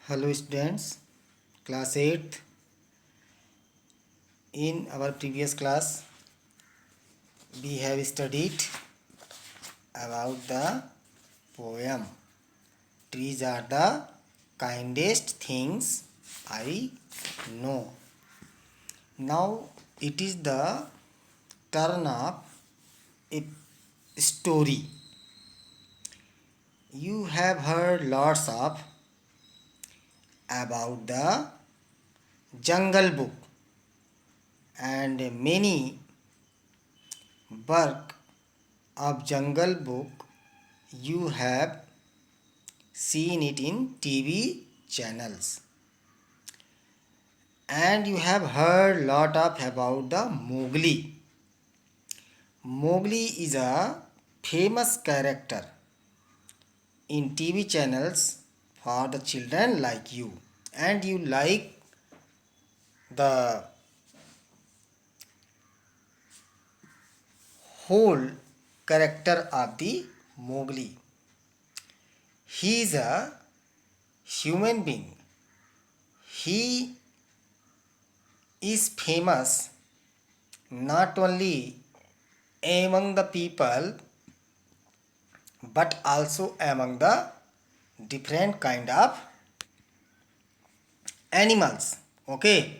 Hello students, class 8th. In our previous class, we have studied about the poem Trees are the kindest things I know. Now it is the turn of a story. You have heard lots of about the Jungle Book and many work of Jungle Book you have seen it in TV channels, and you have heard lot of about the Mowgli. Mowgli is a famous character in TV channels for the children like you, and you like the whole character of the Mowgli. He is a human being. He is famous not only among the people but also among the different kind of animals. Okay,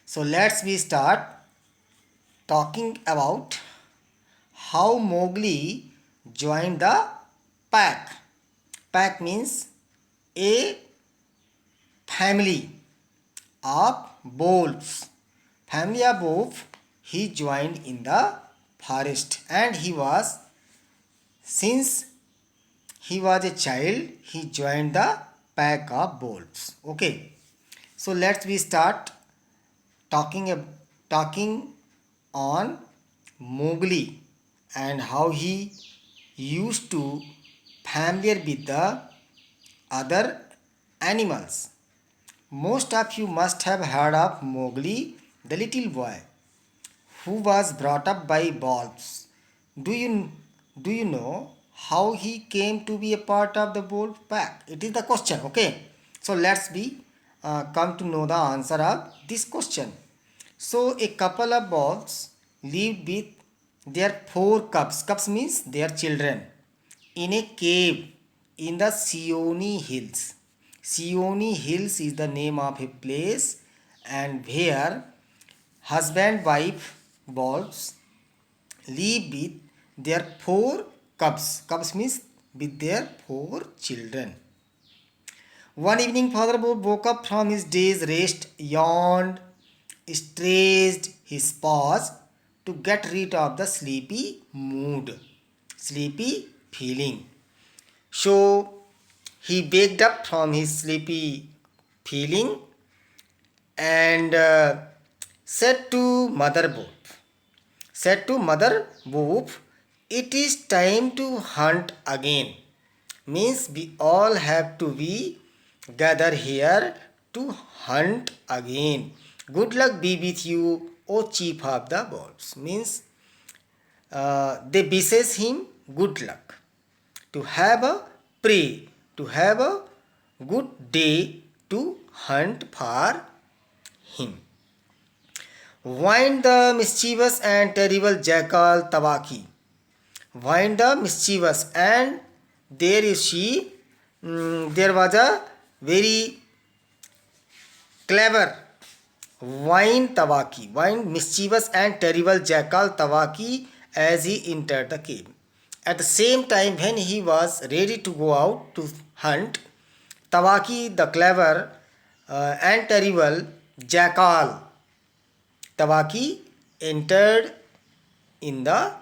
so let's we start talking about how Mowgli joined the pack. Pack means a family of wolves. Family of wolves. He joined in the forest, and since he was a child, he joined the pack of wolves. Okay, so let's we start talking on Mowgli and how he used to familiar with the other animals. Most of you must have heard of Mowgli, the little boy who was brought up by wolves. Do you do you know how he came to be a part of the wolf pack? It is the question. Okay, so let's be come to know the answer of this question. So a couple of wolves lived with their four cubs. Cubs means their children in a cave in the Seeonee Hills. Seeonee Hills is the name of a place, and where husband wife wolves live with their four cubs. Cubs means with their four children. One evening, Father Bob woke up from his day's rest, yawned, stretched his paws to get rid of the sleepy mood, sleepy feeling. So he waked up from his sleepy feeling and said to Mother Wolf, it is time to hunt again. Means we all have to be gather here to hunt again. Good luck be with you, O chief of the wolves. Means they wishes him good luck to have a prey, to have a good day to hunt for him. Whined the mischievous and terrible jackal Tabaki. Whined the mischievous, and there is she. There was a very clever whined Tabaki, whined mischievous and terrible jackal Tabaki as he entered the cave. At the same time, when he was ready to go out to hunt, Tabaki the clever and terrible jackal Tabaki entered in the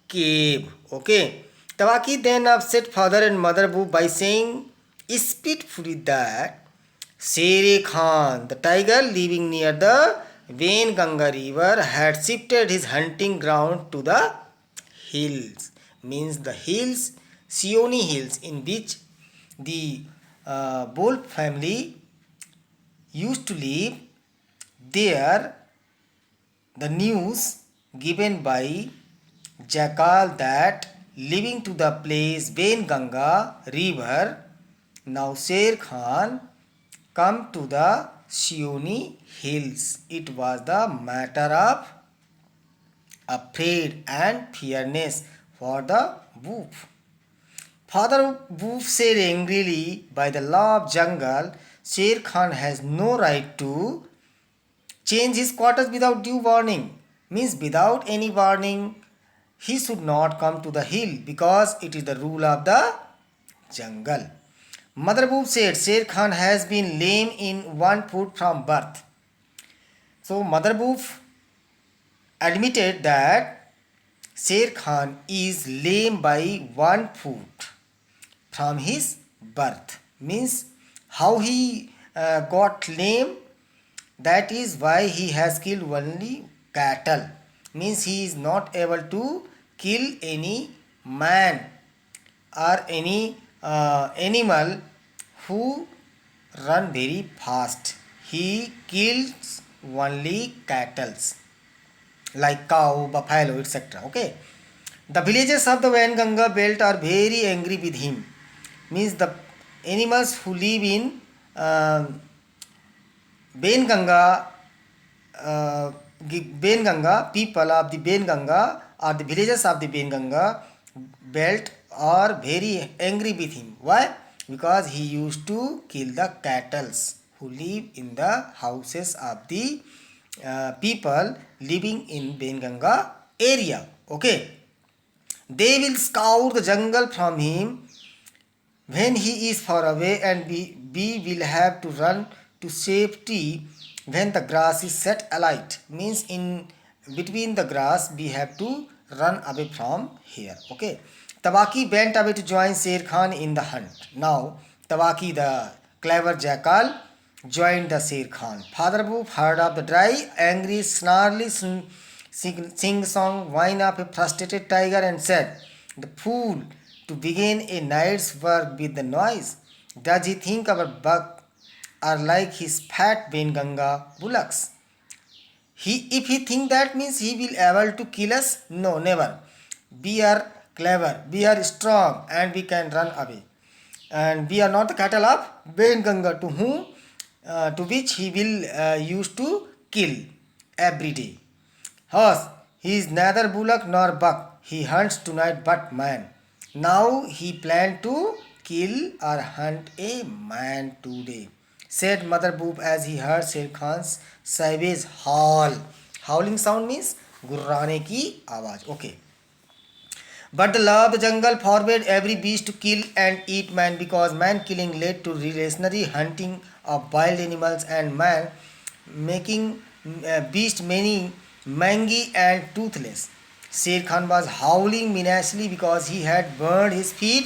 cave. Okay. Tabaki then upset father and mother by saying spitefully that Shere Khan, the tiger living near the Ganga river, had shifted his hunting ground to the hills. Means the hills, Seeonee Hills, in which the wolf family used to live. There the news given by jackal that living to the place Ganga river, now Sher Khan come to the Sioni hills. It was the matter of afraid and fearness for the wolf. Father Wolf said angrily, by the law of jungle, Sher Khan has no right to change his quarters without due warning. Means without any warning, he should not come to the hill because it is the rule of the jungle. Mother Wolf said Sher Khan has been lame in one foot from birth. So Mother Wolf admitted that Sher Khan is lame by one foot from his birth. Means how he got lame, that is why he has killed only cattle. Means he is not able to kill any man or any animal who run very fast. He kills only cattle like cow, buffalo, etc. Okay. The villagers of the Vanganga belt are very angry with him. Means the animals who live in Vanganga, people of the Vanganga or the villagers of the Vanganga belt are very angry with him. Why? Because he used to kill the cattle who live in the houses of the people living in Vanganga area. Okay. They will scour the jungle from him when he is far away, and we will have to run to safety when the grass is set alight. Means in between the grass we have to run away from here. Okay. Tabaki went away to join Sher Khan in the hunt. Now Tabaki, the clever jackal, joined the Sher Khan. Father Wolf heard of the dry, angry, snarly sing-song whine of a frustrated tiger and said, "The fool, to begin a night's work with the noise. Does he think our buck are like his fat Vanganga bullocks? If he think that, means he will able to kill us? No, never. We are clever, we are strong, and we can run away. And we are not the cattle of Vanganga to which he will used to kill every day. Horse, he is neither bullock nor buck. He hunts tonight but man." Now he planned to kill or hunt a man today, said Mother Wolf as he heard Sher Khan's savage howl. Howling sound means गुर्राने की आवाज. Okay. But the law of the jungle forbade every beast to kill and eat man, because man killing led to reactionary hunting of wild animals and man making beast many mangy and toothless. Sher Khan was howling menacingly because he had burned his feet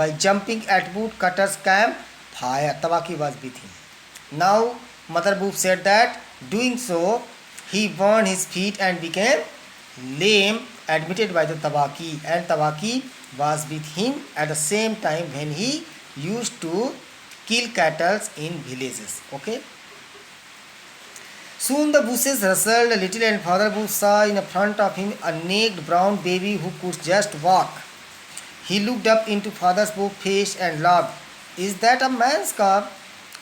by jumping at woodcutter's camp fire. Tabaki was with him. Now Mother Wolf said that doing so he burned his feet and became lame, admitted by the Tabaki, and Tabaki was with him at the same time when he used to kill cattle in villages. Okay. Soon the bushes rustled a little and Father Wolf saw in front of him a naked brown baby who could just walk. He looked up into Father Wolf's face and laughed. "Is that a man's cub?"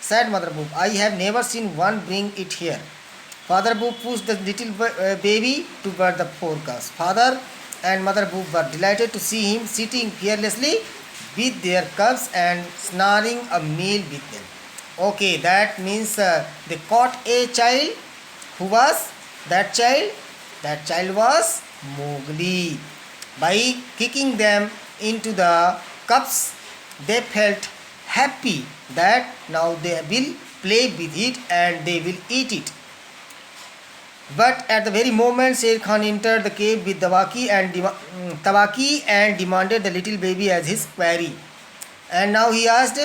said Mother Wolf. "I have never seen one. Bring it here." Father Wolf pushed the little baby toward the four cubs. Father and Mother Wolf were delighted to see him sitting fearlessly with their cubs and snaring a meal with them. Okay, that means they caught a child. Who was that child? That child was Mowgli. By kicking them into the cups, they felt happy that now they will play with it and they will eat it. But at the very moment Sher Khan entered the cave with Tabaki and demanded the little baby as his quarry. And now he asked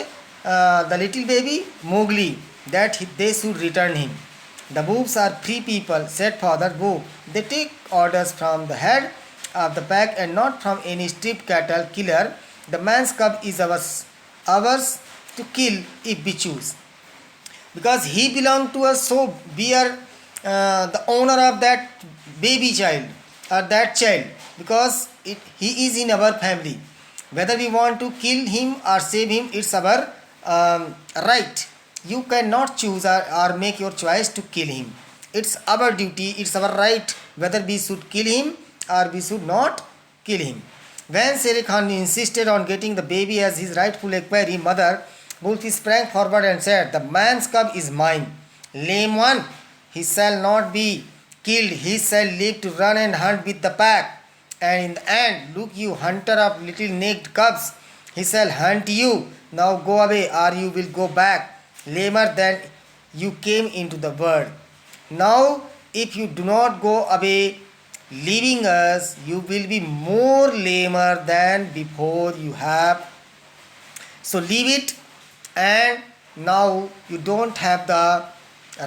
the little baby Mowgli that they should return him. "The wolves are free people," said Father Wolf. "They take orders from the head of the pack and not from any stripped cattle killer. The man's cub is ours to kill if we choose, because he belongs to us, so we are the owner of that baby child or that child, because he is in our family. Whether we want to kill him or save him, it's our right. You cannot choose or make your choice to kill him. It's our duty, it's our right whether we should kill him or we should not kill him. When Sher Khan insisted on getting the baby as his rightful heir, mother Wolf sprang forward and said, "The man's cub is mine. Lame one, he shall not be killed. He shall live to run and hunt with the pack. And in the end, look you hunter of little naked cubs, he shall hunt you. Now go away or you will go back lamer than you came into the world. Now if you do not go away leaving us, you will be more lamer than before you have. So leave it, and now you don't have the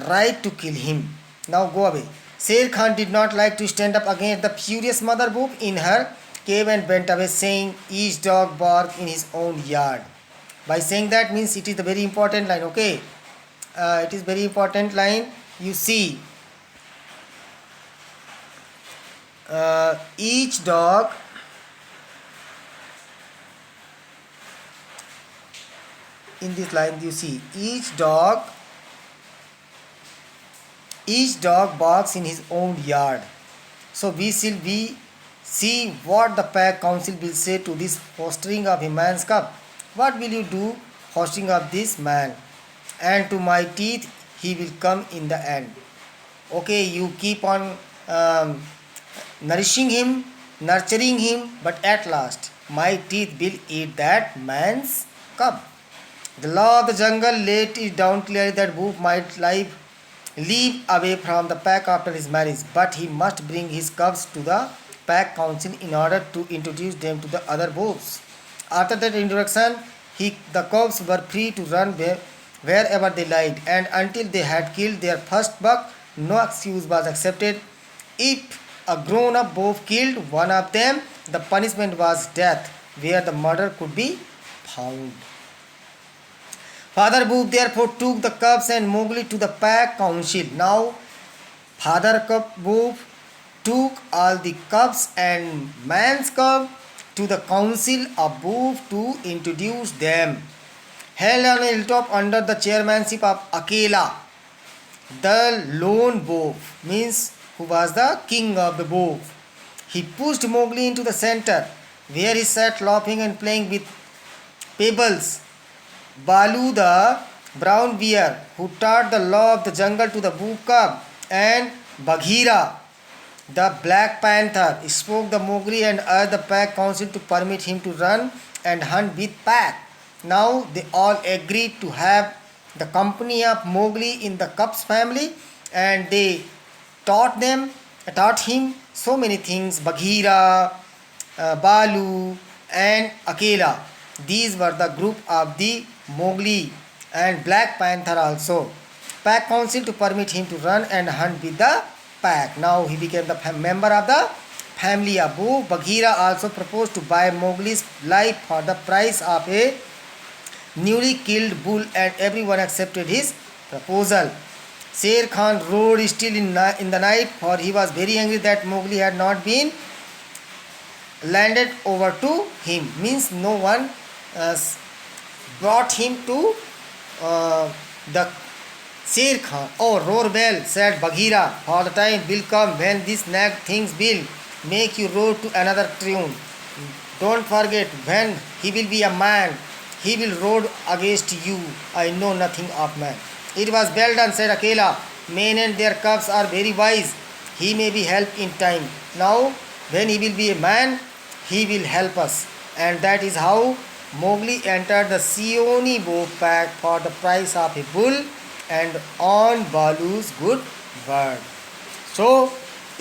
right to kill him. Now go away." Sher Khan did not like to stand up against the furious mother wolf in her cave and went away, saying, "Each dog bark in his own yard." By saying that means it is a very important line, okay? It is very important line. You see, each dog in this line, you see, each dog barks in his own yard. So we see what the pack council will say to this fostering of a man's cub. What will you do fostering of this man? And to my teeth he will come in the end. Okay, you keep on nourishing him, nurturing him, but at last my teeth will eat that man's cub. The law of the jungle laid it down clearly that Wolf might leave away from the pack after his marriage, but he must bring his cubs to the pack council in order to introduce them to the other wolves. After that introduction, the cubs were free to run wherever they liked, and until they had killed their first buck, no excuse was accepted. If a grown-up wolf killed one of them, the punishment was death, where the murder could be found. Father Wolf therefore took the cubs and Mowgli to the pack council. Now, Father Wolf took all the cubs and man's cub to the council of wolf to introduce them. Held on a hilltop under the chairmanship of Akela, the lone wolf, means who was the king of the wolf. He pushed Mowgli into the center, where he sat laughing and playing with pebbles. Balu, the brown bear, who taught the law of the jungle to the wolf cub, and Bagheera, the black panther, spoke the Mowgli and urged the pack council to permit him to run and hunt with pack. Now they all agreed to have the company of Mowgli in the cub's family, and they taught him so many things. Bagheera, Balu, and Akela. These were the group of the Mowgli and Black Panther also. Pack council to permit him to run and hunt with the pack. Now he became the member of the family of Wolf. Bagheera also proposed to buy Mowgli's life for the price of a newly killed bull, and everyone accepted his proposal. Sher Khan roared still in the night, for he was very angry that Mowgli had not been landed over to him. Means no one brought him to the Sher Khan. "Oh, roar well," said Bagheera, "for the time will come when these nag things will make you roar to another tune. Don't forget, when he will be a man, he will roar against you. I know nothing of man." "It was well done," said Akela. "Men and their cubs are very wise. He may be helped in time. Now, when he will be a man, he will help us." And that is how Mowgli entered the Seeonee wolf pack for the price of a bull and on Balu's good word. So,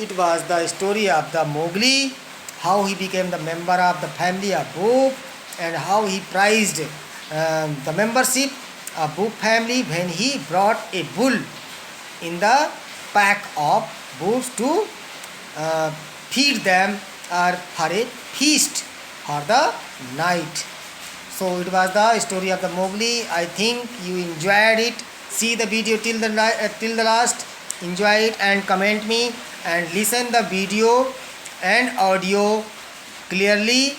it was the story of the Mowgli, how he became the member of the family of wolf, and how he prized the membership of wolf family when he brought a bull in the pack of wolves to feed them or for a feast for the night. So it was the story of the Mowgli. I think you enjoyed it. See the video till the last. Enjoy it and comment me, and listen the video and audio clearly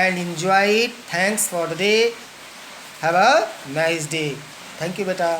and enjoy it. Thanks for the day. Have a nice day. Thank you, beta.